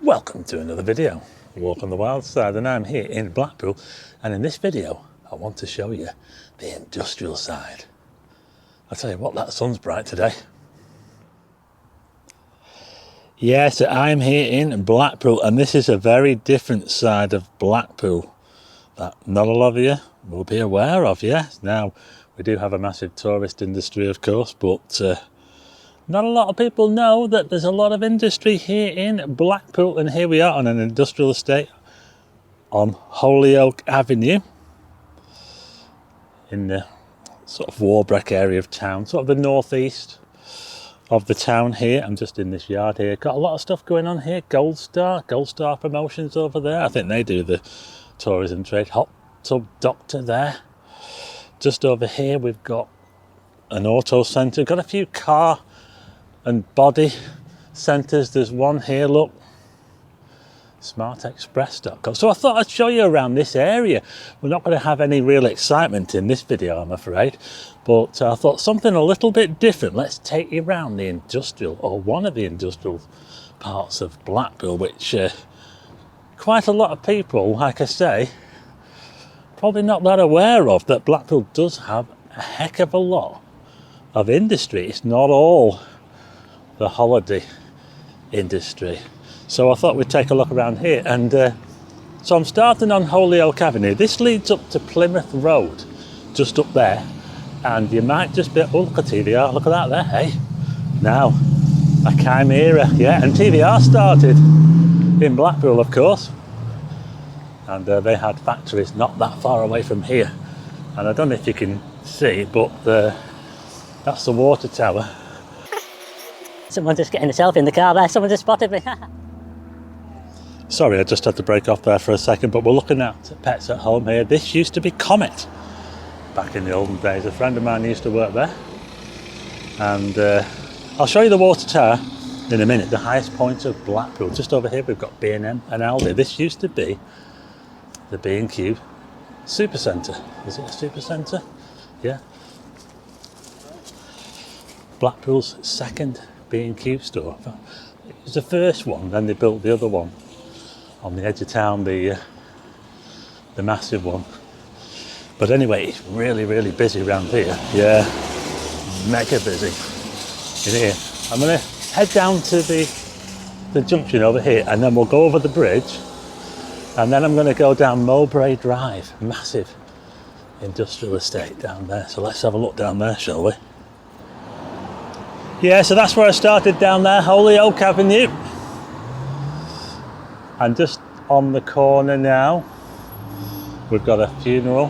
Welcome to another video, Walk on the Wild Side, and I'm here in Blackpool, and in this video I want to show you the industrial side. I'll tell you what, that sun's bright today. Yes, I'm here in Blackpool, and this is a very different side of Blackpool that not a lot of you will be aware of. Yes, now we do have a massive tourist industry, of course, but not a lot of people know that there's a lot of industry here in Blackpool, and here we are on an industrial estate on Holyoke Avenue in the sort of Warbrick area of town, sort of the northeast of the town here. I'm just in this yard here. Got a lot of stuff going on here. Gold Star Promotions over there. I think they do the tourism trade. Hot Tub Doctor there. Just over here we've got an auto centre. Got a few car and body centres. There's one here, look, smartexpress.com. So I thought I'd show you around this area. We're not going to have any real excitement in this video, I'm afraid, but I thought something a little bit different. Let's take you around the industrial, or one of the industrial parts of Blackpool, which quite a lot of people, like I say, probably not that aware of, that Blackpool does have a heck of a lot of industry. It's not all the holiday industry. So I thought we'd take a look around here, and so I'm starting on Holyoke Avenue. This leads up to Plymouth Road, just up there, and you might just be, oh, look at TVR, look at that there, hey? Now, a chimera, yeah, and TVR started in Blackpool, of course, and they had factories not that far away from here, and I don't know if you can see, but that's the water tower. Someone just getting a selfie in the car there, someone just spotted me. Sorry, I just had to break off there for a second, but we're looking at Pets at Home here. This used to be Comet back in the olden days. A friend of mine used to work there, and I'll show you the water tower in a minute, the highest point of Blackpool. Just over here we've got B&M and Aldi. This used to be the B&Q Supercentre. Is it a Supercentre? Yeah. Blackpool's second B&Q store. It was the first one, then they built the other one on the edge of town, the massive one. But anyway, it's really, really busy around here. Yeah, mega busy in here. I'm going to head down to the junction over here, and then we'll go over the bridge, and then I'm going to go down Mowbray Drive, massive industrial estate down there. So let's have a look down there, shall we? Yeah, so that's where I started, down there, Holyoke Avenue. And just on the corner now, we've got a funeral.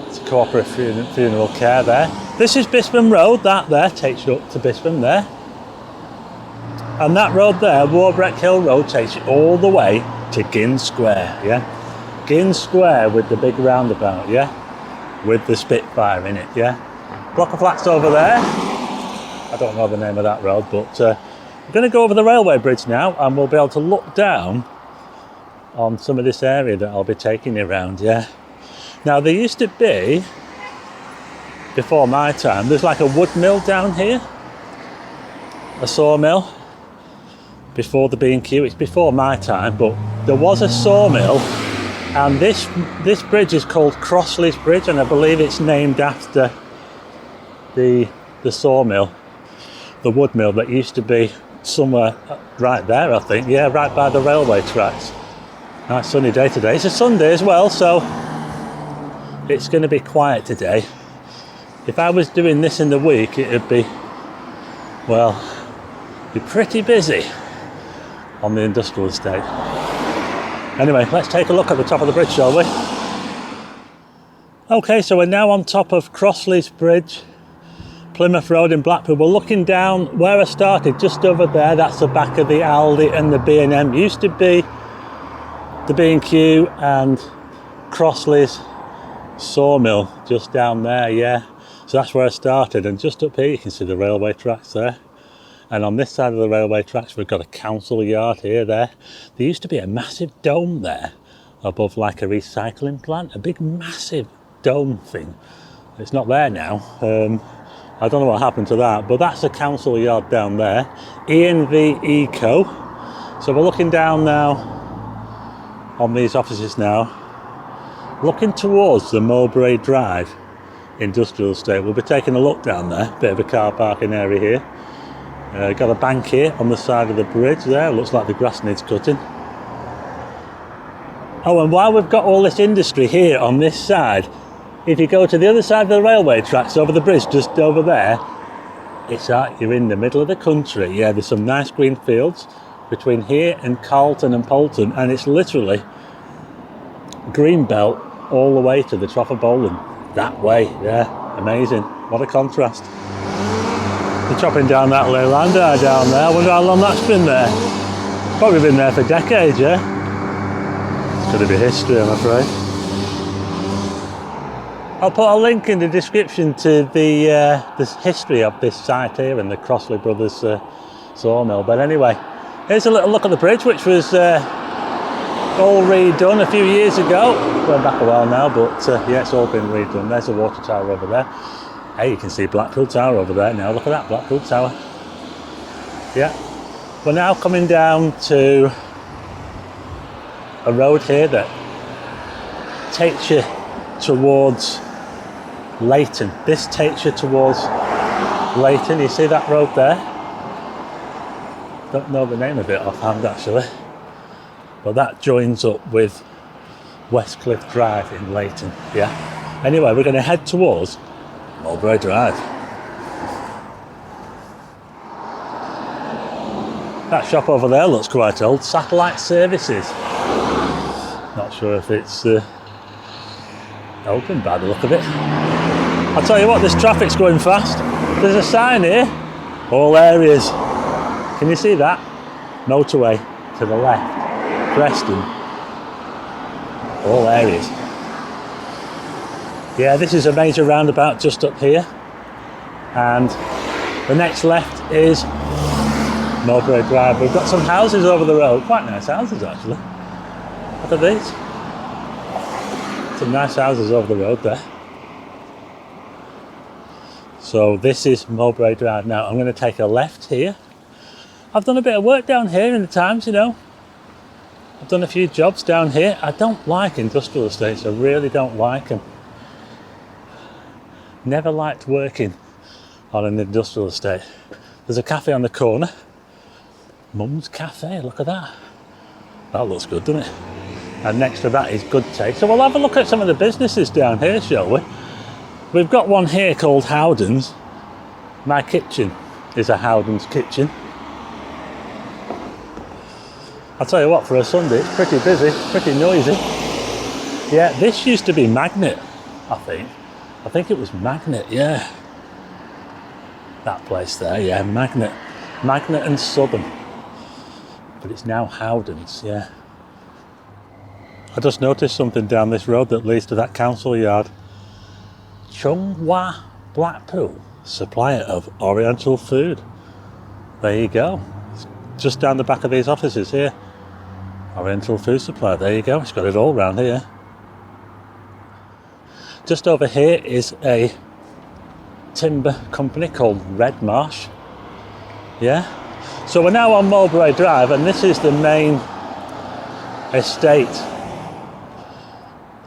It's a cooperative funeral care there. This is Bispham Road, that there takes you up to Bispham there. And that road there, Warbrick Hill Road, takes you all the way to Ginn Square, yeah? Ginn Square with the big roundabout, yeah? With the Spitfire in it, yeah? Block of flats over there. I don't know the name of that road, but we're going to go over the railway bridge now, and we'll be able to look down on some of this area that I'll be taking you around, yeah. Now, there used to be, before my time, there's like a wood mill down here, a sawmill, before the B&Q. It's before my time, but there was a sawmill, and this bridge is called Crossleys Bridge, and I believe it's named after the sawmill. The wood mill that used to be somewhere right there, I think. Yeah, right by the railway tracks. Nice sunny day today. It's a Sunday as well, so it's going to be quiet today. If I was doing this in the week, it would be, well, be pretty busy on the industrial estate. Anyway, let's take a look at the top of the bridge, shall we? Okay, so we're now on top of Crossleys Bridge, Plymouth Road in Blackpool. We're looking down where I started, just over there. That's the back of the Aldi and the B&M. Used to be the B&Q and Crossleys sawmill just down there, yeah. So that's where I started, and just up here you can see the railway tracks there. And on this side of the railway tracks we've got a council yard here, there. There used to be a massive dome there above like a recycling plant, a big massive dome thing. It's not there now. I don't know what happened to that, but that's a council yard down there. E&V Eco So we're looking down now on these offices now, looking towards the Mowbray Drive industrial estate. We'll be taking a look down there, bit of a car parking area here. Got a bank here on the side of the bridge there, looks like the grass needs cutting. Oh, and while we've got all this industry here on this side, if you go to the other side of the railway tracks over the bridge, just over there, it's like you're in the middle of the country. Yeah, there's some nice green fields between here and Carlton and Poulton, and it's literally green belt all the way to the Trough of Bowling. That way, yeah, amazing. What a contrast. They're chopping down that leyland down there. I wonder how long that's been there. Probably been there for decades, yeah? It's going to be history, I'm afraid. I'll put a link in the description to the history of this site here and the Crossley Brothers sawmill. But anyway, here's a little look at the bridge, which was all redone a few years ago. Going back a while now, but yeah, it's all been redone. There's a water tower over there. Hey, you can see Blackpool Tower over there now. Look at that, Blackpool Tower. Yeah. We're now coming down to a road here that takes you towards Leighton. This takes you towards Leighton. You see that road there? Don't know the name of it offhand actually. But that joins up with Westcliff Drive in Leighton. Yeah. Anyway, we're going to head towards Mowbray Drive. That shop over there looks quite old. Satellite Services. Not sure if it's open by the look of it. I'll tell you what, this traffic's going fast. There's a sign here. All areas. Can you see that? Motorway to the left. Preston. All areas. Yeah, this is a major roundabout just up here. And the next left is Mowbray Drive. We've got some houses over the road. Quite nice houses actually. Look at these. Some nice houses over the road there. So this is Mowbray Drive. Now I'm going to take a left here. I've done a bit of work down here in the Times, you know. I've done a few jobs down here. I don't like industrial estates. I really don't like them. Never liked working on an industrial estate. There's a cafe on the corner. Mum's Cafe, look at that. That looks good, doesn't it? And next to that is Good Taste. So we'll have a look at some of the businesses down here, shall we? We've got one here called Howden's. My kitchen is a Howden's kitchen. I'll tell you what, for a Sunday, it's pretty busy, pretty noisy. Yeah, this used to be Magnet, I think. I think it was Magnet, yeah. That place there, yeah, Magnet. Magnet and Southern. But it's now Howden's, yeah. I just noticed something down this road that leads to that council yard. Chunghwa Blackpool, supplier of Oriental food. There you go. It's just down the back of these offices here. Oriental food supplier, there you go. It's got it all round here. Just over here is a timber company called Red Marsh. Yeah. So we're now on Mowbray Drive, and this is the main estate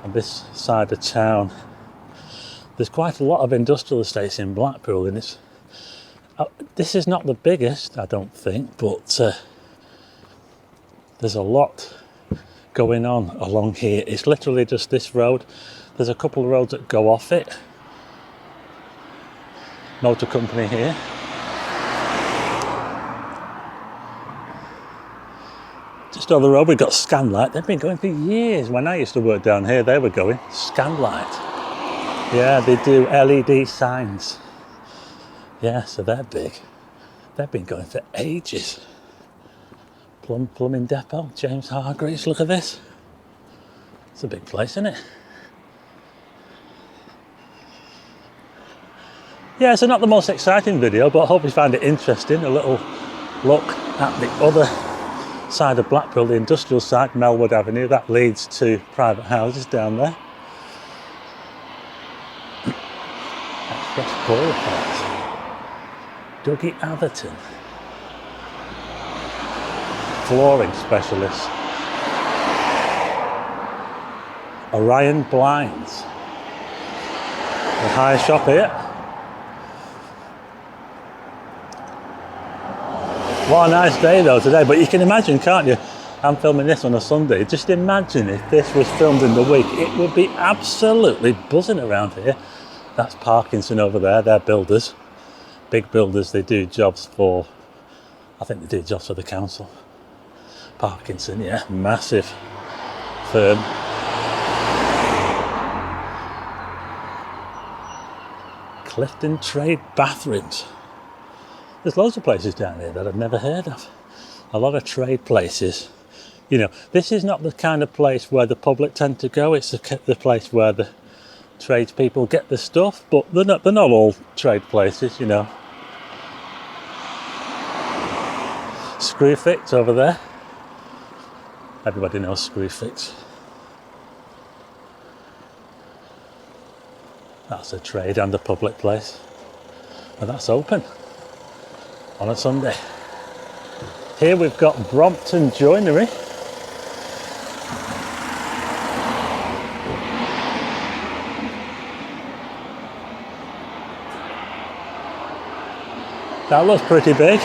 on this side of town. There's quite a lot of industrial estates in Blackpool, and it's this is not the biggest, I don't think, but there's a lot going on along here. It's literally just this road. There's a couple of roads that go off it. Motor company here. Just over the road we've got Scanlight. They've been going for years. When I used to work down here, they were going Scanlight. Yeah, they do LED signs. Yeah, so they're big. They've been going for ages. Plumbing Depot, James Hargreaves, look at this. It's a big place, isn't it? Yeah, so not the most exciting video, but I hope you find it interesting. A little look at the other side of Blackpool, the industrial side, Melwood Avenue. That leads to private houses down there. Express Paul Park. Dougie Atherton. flooring specialists. Orion Blinds. The highest shop here. What a nice day though today, but you can imagine, can't you? I'm filming this on a Sunday. Just imagine if this was filmed in the week, it would be absolutely buzzing around here. That's Parkinson over there, they're builders. Big builders, they do jobs for, I think they do jobs for the council. Parkinson, yeah, massive firm. Clifton Trade Bathrooms. There's loads of places down here that I've never heard of. A lot of trade places. You know, this is not the kind of place where the public tend to go. It's the place where the tradespeople get the stuff, but they're not all trade places, you know. Screwfix over there. Everybody knows Screwfix. That's a trade and a public place. And that's open on a Sunday. Here we've got Brompton Joinery. That looks pretty big.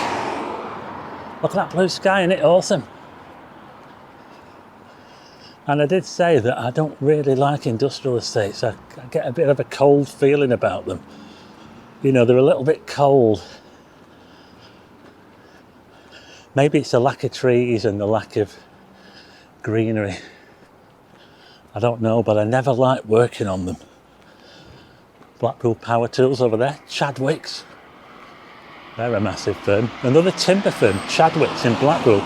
Look at that blue sky, isn't it awesome? And I did say that I don't really like industrial estates. I get a bit of a cold feeling about them. You know, they're a little bit cold. Maybe it's the lack of trees and the lack of greenery. I don't know, but I never liked working on them. Blackpool Power Tools over there, Chadwick's. They're a massive firm. Another timber firm, Chadwick's in Blackpool.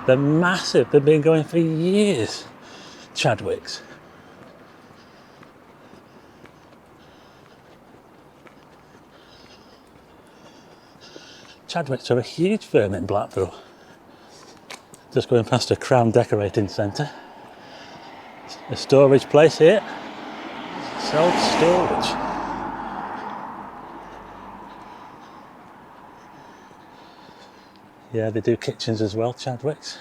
They're massive, they've been going for years. Chadwick's. Chadwick's are a huge firm in Blackpool. Just going past a Crown Decorating Centre. A storage place here. Self-storage. Yeah, they do kitchens as well, Chadwick's.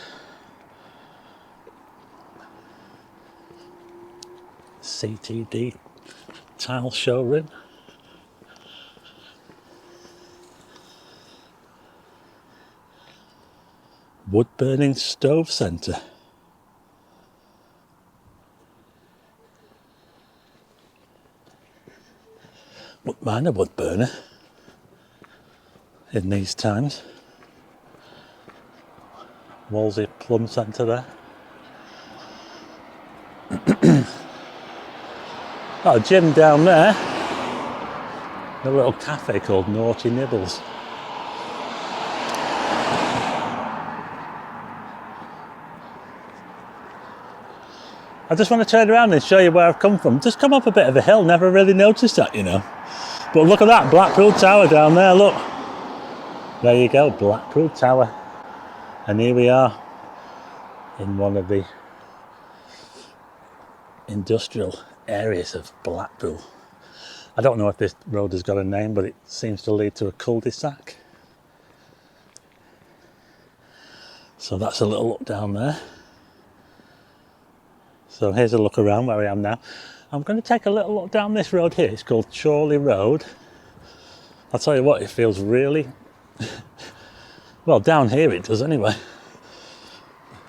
CTD tile showroom. Wood burning stove centre. Wouldn't mind a wood burner in these times. Wolsey Plum Centre there. Got a gym down there. A little cafe called Naughty Nibbles. I just want to turn around and show you where I've come from. Just come up a bit of a hill, never really noticed that, you know. But look at that, Blackpool Tower down there, look. There you go, Blackpool Tower. And here we are in one of the industrial areas of Blackpool. I don't know if this road has got a name, but it seems to lead to a cul-de-sac. So that's a little look down there. So here's a look around where I am now. I'm going to take a little look down this road here. It's called Chorley Road. I'll tell you what, it feels really... well, down here it does anyway.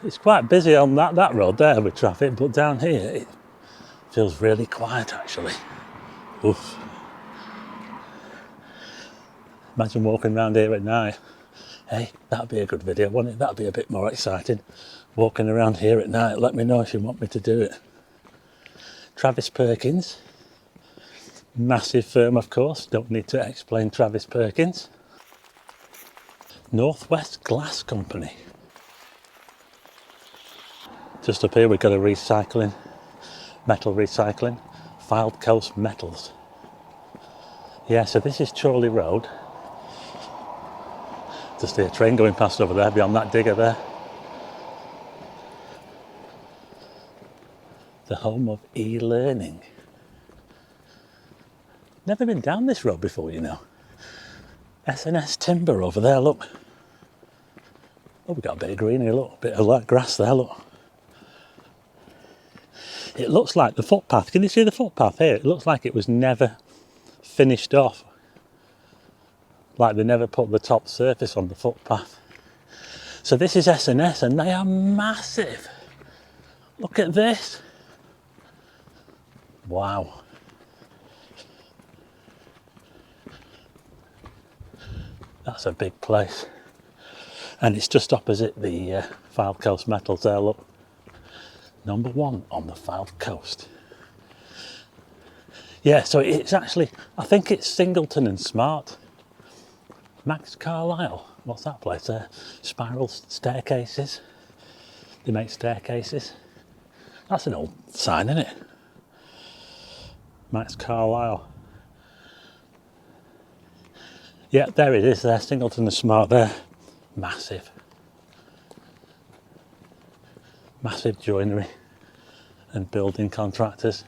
It's quite busy on that road there with traffic, but down here it feels really quiet actually. Oof. Imagine walking around here at night. Hey, that'd be a good video, wouldn't it? That'd be a bit more exciting. Walking around here at night. Let me know if you want me to do it. Travis Perkins. Massive firm, of course. Don't need to explain Travis Perkins. Northwest Glass Company. Just up here we've got a recycling, metal recycling, Filed Coast Metals. Yeah, so this is Chorley Road. Just see a train going past over there, beyond that digger there. The home of e-learning. Never been down this road before, you know. S&S Timber over there, look. Oh, we've got a bit of greenery, look, a bit of light grass there, look. It looks like the footpath, can you see the footpath here? It looks like it was never finished off. Like they never put the top surface on the footpath. So this is S&S and they are massive. Look at this. Wow. That's a big place. And it's just opposite the Fylde Coast Metals there, look. Number 1 on the Fylde Coast. Yeah, so it's actually, I think it's Singleton and Smart. Max Carlisle, what's that place there? Spiral staircases. They make staircases. That's an old sign, isn't it? Max Carlisle. Yeah, there it is there, Singleton and Smart there. Massive. Massive joinery and building contractors.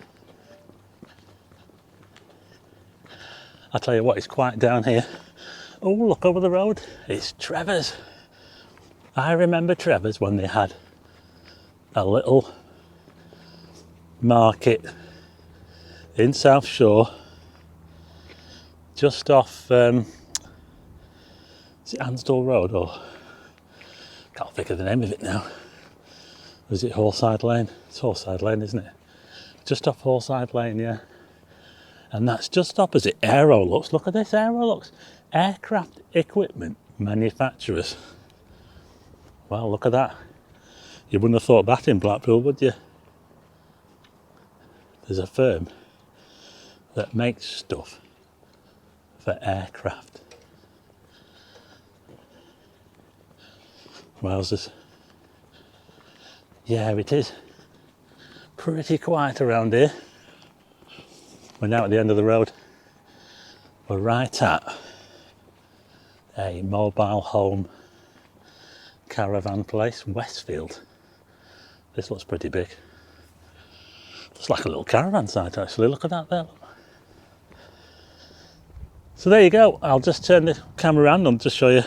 I'll tell you what, it's quiet down here. Oh, look over the road, it's Trevor's. I remember Trevor's when they had a little market in South Shore, just off, is it Ansdell Road or, can't think of the name of it now. Was it Horside Lane? It's Horside Lane, isn't it? Just off Horside Lane, yeah. And that's just opposite Aerolux. Look at this, Aerolux. Aircraft equipment manufacturers. Well, look at that. You wouldn't have thought that in Blackpool, would you? There's a firm that makes stuff for aircraft. Wowzers. Yeah, it is pretty quiet around here. We're now at the end of the road. We're right at a mobile home caravan place, Westfield. This looks pretty big. It's like a little caravan site actually, look at that there. So there you go, I'll just turn the camera around and just show you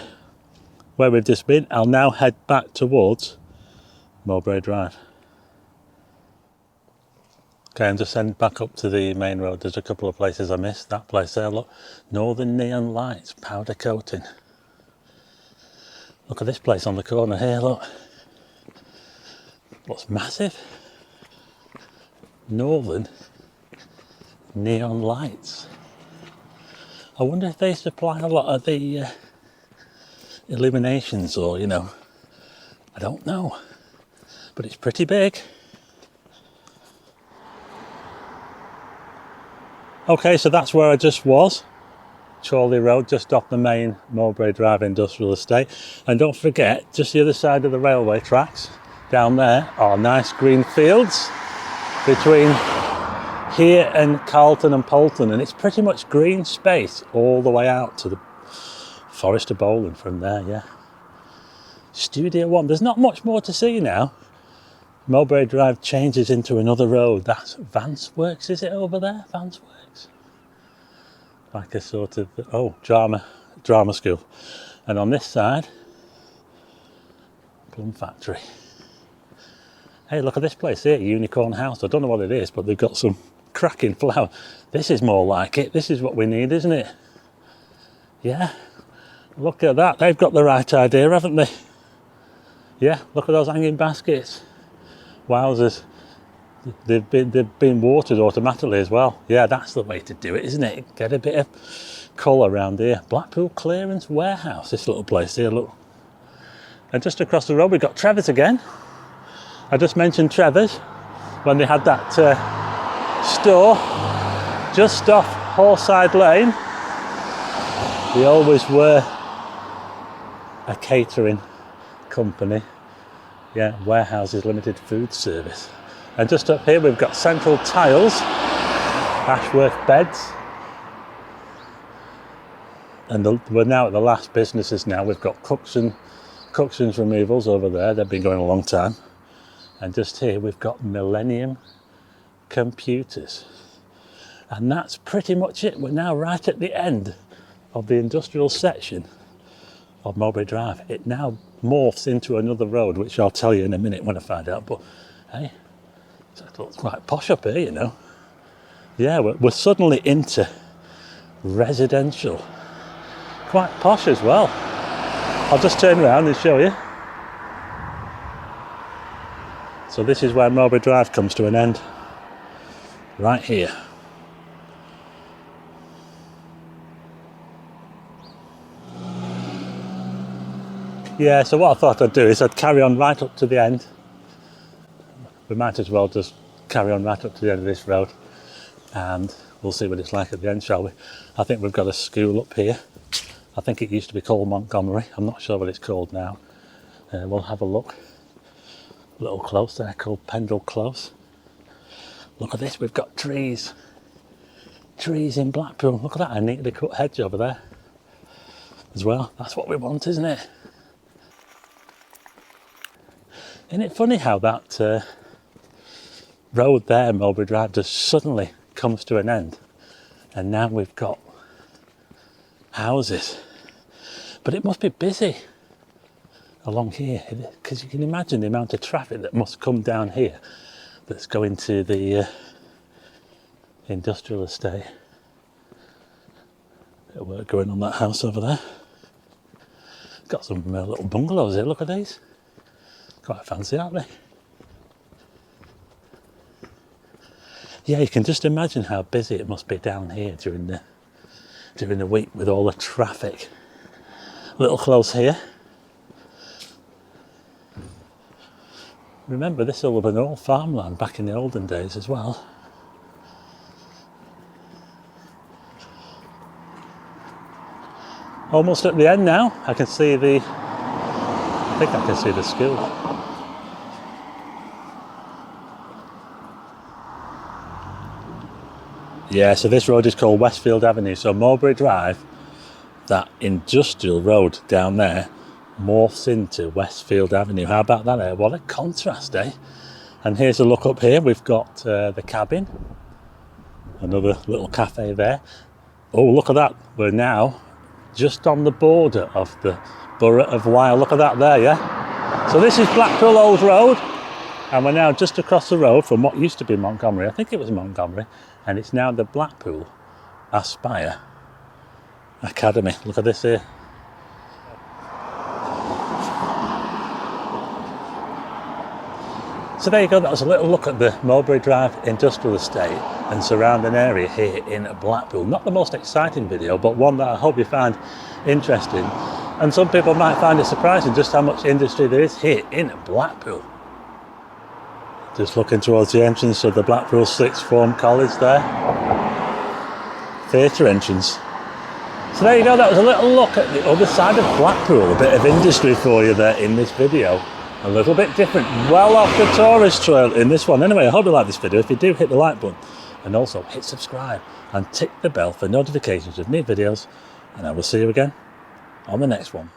where we've just been. I'll now head back towards Mowbray Drive. Okay, I'm just heading back up to the main road. There's a couple of places I missed. That place there, look. Northern Neon Lights, powder coating. Look at this place on the corner here, look. Looks massive. Northern Neon Lights. I wonder if they supply a lot of the illuminations or, you know, I don't know. But it's pretty big. Okay, so that's where I just was. Chorley Road, just off the main Mowbray Drive industrial estate. And don't forget, just the other side of the railway tracks, down there are nice green fields between here and Carlton and Poulton. And it's pretty much green space all the way out to the Forest of Bowling from there, yeah. Studio One, there's not much more to see now. Mowbray Drive changes into another road. That's Vance Works, is it over there? Vance Works? Like a sort of, oh, drama school. And on this side, Plum Factory. Hey, look at this place here, Unicorn House. I don't know what it is, but they've got some cracking flower. This is more like it. This is what we need, isn't it? Yeah. Look at that. They've got the right idea, haven't they? Yeah, look at those hanging baskets. Wowzers. They've been watered automatically as well. Yeah, that's the way to do it, isn't it? Get a bit of colour around here. Blackpool Clearance Warehouse, this little place here, look. And just across the road we've got Trevor's again. I just mentioned Trevor's when they had that store just off Horside Lane. They always were a catering company. Yeah, Warehouses Limited Food Service. And just up here we've got Central Tiles, Ashworth Beds. And we're now at the last businesses now. We've got Cookson Removals over there. They've been going a long time. And just here we've got Millennium Computers. And that's pretty much it. We're now right at the end of the industrial section of Mowbray Drive. It now morphs into another road, which I'll tell you in a minute when I find out. But hey, it looks quite posh up here, you know. Yeah, we're suddenly into residential. Quite posh as well. I'll just turn around and show you. So this is where Mowbray Drive comes to an end. Right here. Yeah, so what I thought I'd do is I'd carry on right up to the end. We might as well just carry on right up to the end of this road and we'll see what it's like at the end, shall we? I think we've got a school up here. I think it used to be called Montgomery. I'm not sure what it's called now. We'll have a look. A little close there called Pendle Close. Look at this, we've got trees. Trees in Blackpool. Look at that, a neatly cut hedge over there as well. That's what we want, isn't it? Isn't it funny how that road there, Mowbray Drive, just suddenly comes to an end and now we've got houses. But it must be busy along here because you can imagine the amount of traffic that must come down here that's going to the industrial estate. Bit of work going on that house over there. Got some little bungalows here, look at these. Quite fancy, aren't they? Yeah, you can just imagine how busy it must be down here during the week with all the traffic. A little close here. Remember, this will have been all farmland back in the olden days as well. Almost at the end now. I think I can see the school. Yeah, so this road is called Westfield Avenue. So Mowbray Drive, that industrial road down there, morphs into Westfield Avenue. How about that, eh? What a contrast, eh? And here's a look up here. We've got the cabin. Another little cafe there. Oh, look at that. We're now just on the border of the borough of Wyre. Look at that there, yeah? So this is Blackpool Old Road. And we're now just across the road from what used to be Montgomery. I think it was Montgomery. And it's now the Blackpool Aspire Academy. Look at this here. So there you go, that was a little look at the Mowbray Drive Industrial Estate and surrounding area here in Blackpool. Not the most exciting video, but one that I hope you find interesting. And some people might find it surprising just how much industry there is here in Blackpool. Just looking towards the entrance of the Blackpool Sixth Form College there. Theatre entrance. So there you go, that was a little look at the other side of Blackpool. A bit of industry for you there in this video. A little bit different, well off the tourist trail in this one. Anyway, I hope you like this video. If you do, hit the like button and also hit subscribe and tick the bell for notifications of new videos. And I will see you again on the next one.